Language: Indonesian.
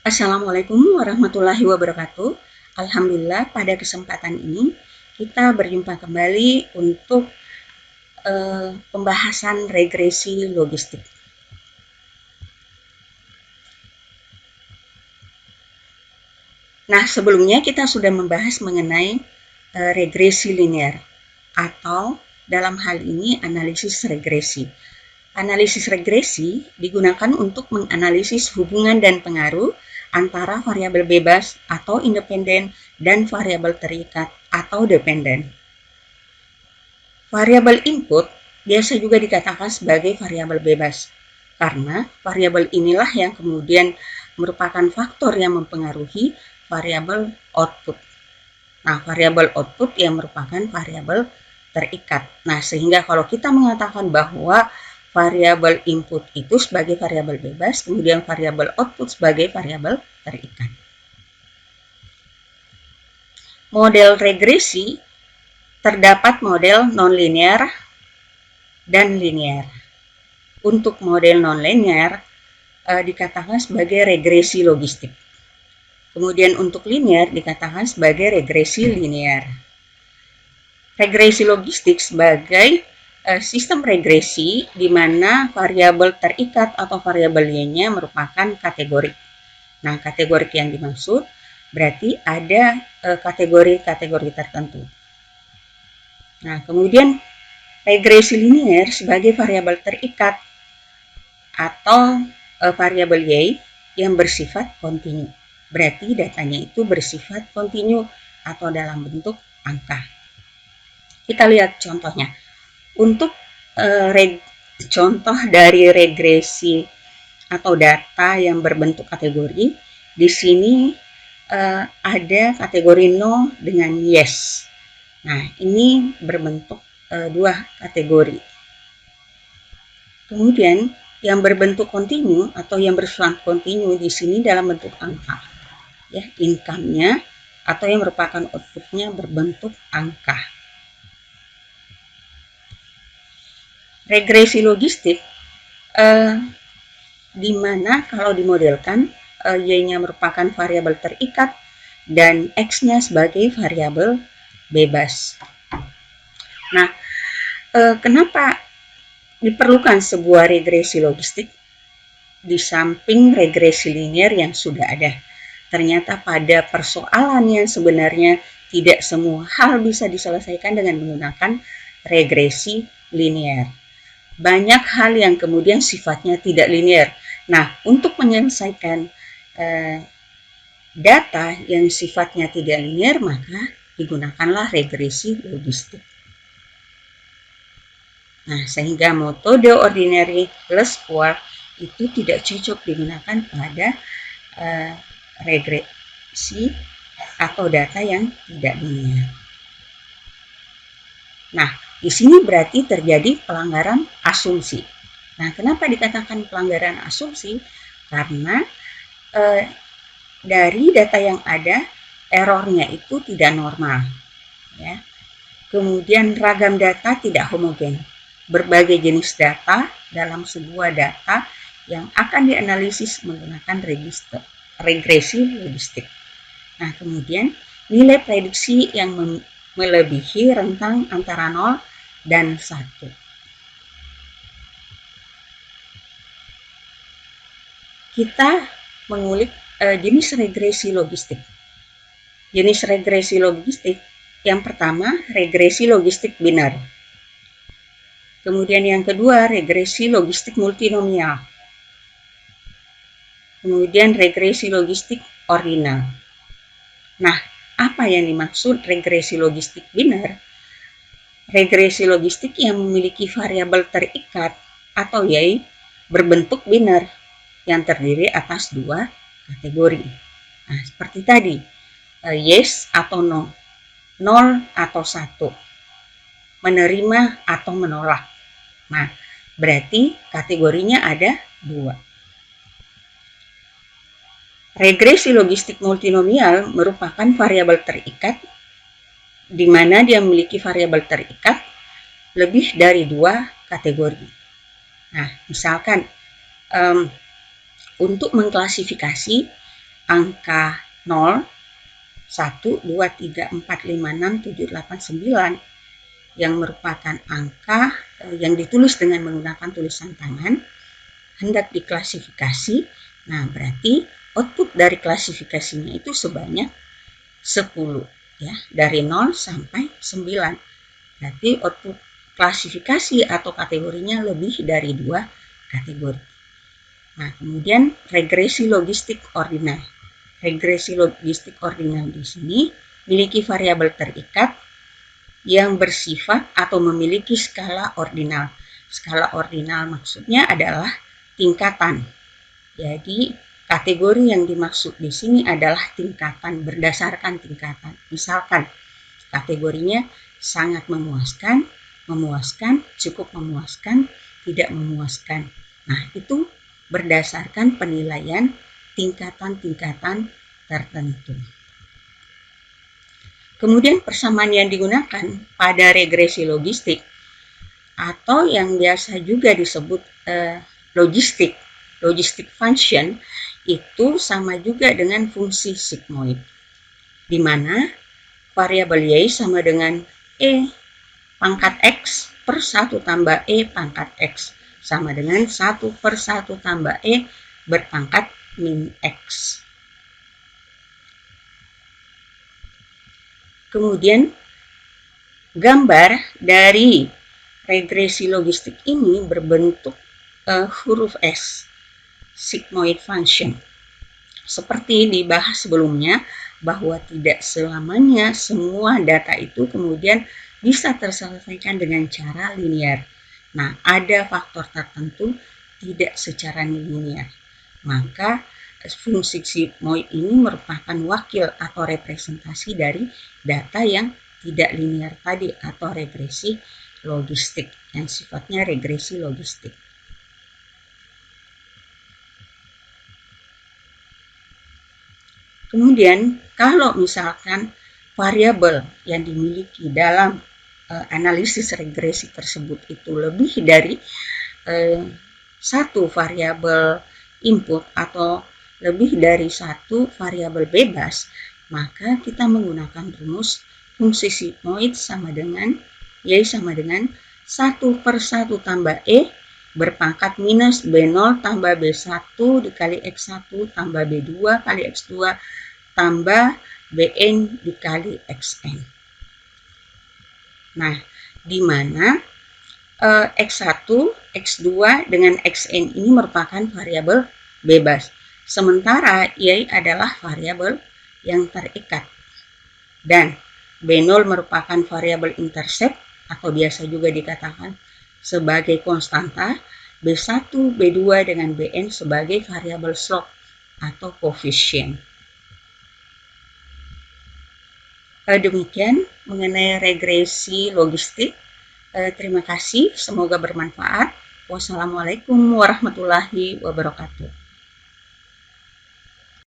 Assalamualaikum warahmatullahi wabarakatuh. Alhamdulillah pada kesempatan ini kita berjumpa kembali untuk pembahasan regresi logistik. Nah, sebelumnya kita sudah membahas mengenai regresi linear atau dalam hal ini analisis regresi. Analisis regresi digunakan untuk menganalisis hubungan dan pengaruh antara variabel bebas atau independen dan variabel terikat atau dependen. Variabel input biasa juga dikatakan sebagai variabel bebas, karena variabel inilah yang kemudian merupakan faktor yang mempengaruhi variabel output. Nah, variabel output yang merupakan variabel terikat. Nah, sehingga kalau kita mengatakan bahwa variabel input itu sebagai variabel bebas, kemudian variabel output sebagai variabel terikat. Model regresi terdapat model nonlinear dan linear. Untuk model nonlinear dikatakan sebagai regresi logistik. Kemudian untuk linear dikatakan sebagai regresi linear. Regresi logistik sebagai sistem regresi di mana variabel terikat atau variabel y-nya merupakan kategorik. Nah, kategorik yang dimaksud berarti ada kategori-kategori tertentu. Nah, kemudian regresi linear sebagai variabel terikat atau variabel y yang bersifat kontinu. Berarti datanya itu bersifat kontinu atau dalam bentuk angka. Kita lihat contohnya. Untuk contoh dari regresi atau data yang berbentuk kategori, di sini ada kategori no dengan yes. Nah, ini berbentuk dua kategori. Kemudian yang berbentuk kontinu atau yang bersifat kontinu di sini dalam bentuk angka. Ya, income-nya atau yang merupakan output-nya berbentuk angka. Regresi logistik di mana kalau dimodelkan y-nya merupakan variabel terikat dan x-nya sebagai variabel bebas. Nah, kenapa diperlukan sebuah regresi logistik di samping regresi linear yang sudah ada? Ternyata pada persoalan yang sebenarnya tidak semua hal bisa diselesaikan dengan menggunakan regresi linear. Banyak hal yang kemudian sifatnya tidak linear. Nah, untuk menyelesaikan data yang sifatnya tidak linear, maka digunakanlah regresi logistik. Nah, sehingga metode ordinary least square itu tidak cocok digunakan pada regresi atau data yang tidak linear. Nah, di sini berarti terjadi pelanggaran asumsi. Nah, kenapa dikatakan pelanggaran asumsi? Karena dari data yang ada, errornya itu tidak normal. Ya. Kemudian ragam data tidak homogen. Berbagai jenis data dalam sebuah data yang akan dianalisis menggunakan regresi logistik. Nah, kemudian nilai prediksi yang melebihi rentang antara 0 dan 1. Kita mengulik jenis regresi logistik. Jenis regresi logistik yang pertama, regresi logistik binar. Kemudian yang kedua, regresi logistik multinomial. Kemudian regresi logistik ordinal. Nah, apa yang dimaksud regresi logistik binar? Regresi logistik yang memiliki variabel terikat atau y berbentuk binar yang terdiri atas dua kategori. Nah, seperti tadi, yes atau no, 0 atau 1, menerima atau menolak. Nah, berarti kategorinya ada dua. Regresi logistik multinomial merupakan variabel terikat di mana dia memiliki variabel terikat lebih dari dua kategori. Nah, misalkan untuk mengklasifikasi angka 0, 1, 2, 3, 4, 5, 6, 7, 8, 9 yang merupakan angka yang ditulis dengan menggunakan tulisan tangan hendak diklasifikasi. Nah, berarti output dari klasifikasinya itu sebanyak 10 ya, dari 0 sampai 9. Berarti output klasifikasi atau kategorinya lebih dari 2 kategori. Nah, kemudian regresi logistik ordinal. Regresi logistik ordinal di sini memiliki variabel terikat yang bersifat atau memiliki skala ordinal. Skala ordinal maksudnya adalah tingkatan. Jadi kategori yang dimaksud di sini adalah tingkatan, berdasarkan tingkatan. Misalkan kategorinya sangat memuaskan, memuaskan, cukup memuaskan, tidak memuaskan. Nah, itu berdasarkan penilaian tingkatan-tingkatan tertentu. Kemudian persamaan yang digunakan pada regresi logistik atau yang biasa juga disebut logistic function itu sama juga dengan fungsi sigmoid, di mana variabel y sama dengan e pangkat x per 1 tambah e pangkat x sama dengan 1 per 1 tambah e berpangkat min x. Kemudian gambar dari regresi logistik ini berbentuk huruf S, sigmoid function. Seperti dibahas sebelumnya, bahwa tidak selamanya semua data itu kemudian bisa terselesaikan dengan cara linear. Nah, ada faktor tertentu tidak secara linear. Maka fungsi sigmoid ini merupakan wakil atau representasi dari data yang tidak linear tadi atau regresi logistik, yang sifatnya regresi logistik. Kemudian kalau misalkan variabel yang dimiliki dalam analisis regresi tersebut itu lebih dari satu variabel input atau lebih dari satu variabel bebas, maka kita menggunakan rumus fungsi sigmoid sama dengan y sama dengan 1 per 1 tambah e berpangkat minus B0 tambah B1 dikali X1 tambah B2 kali X2 tambah Bn dikali Xn. Nah, di mana X1, X2 dengan Xn ini merupakan variabel bebas. Sementara Y adalah variabel yang terikat. Dan B0 merupakan variabel intercept atau biasa juga dikatakan sebagai konstanta. B1, B2 dengan Bn sebagai variabel slope atau koefisien. Demikian mengenai regresi logistik. Terima kasih, semoga bermanfaat. Wassalamualaikum warahmatullahi wabarakatuh.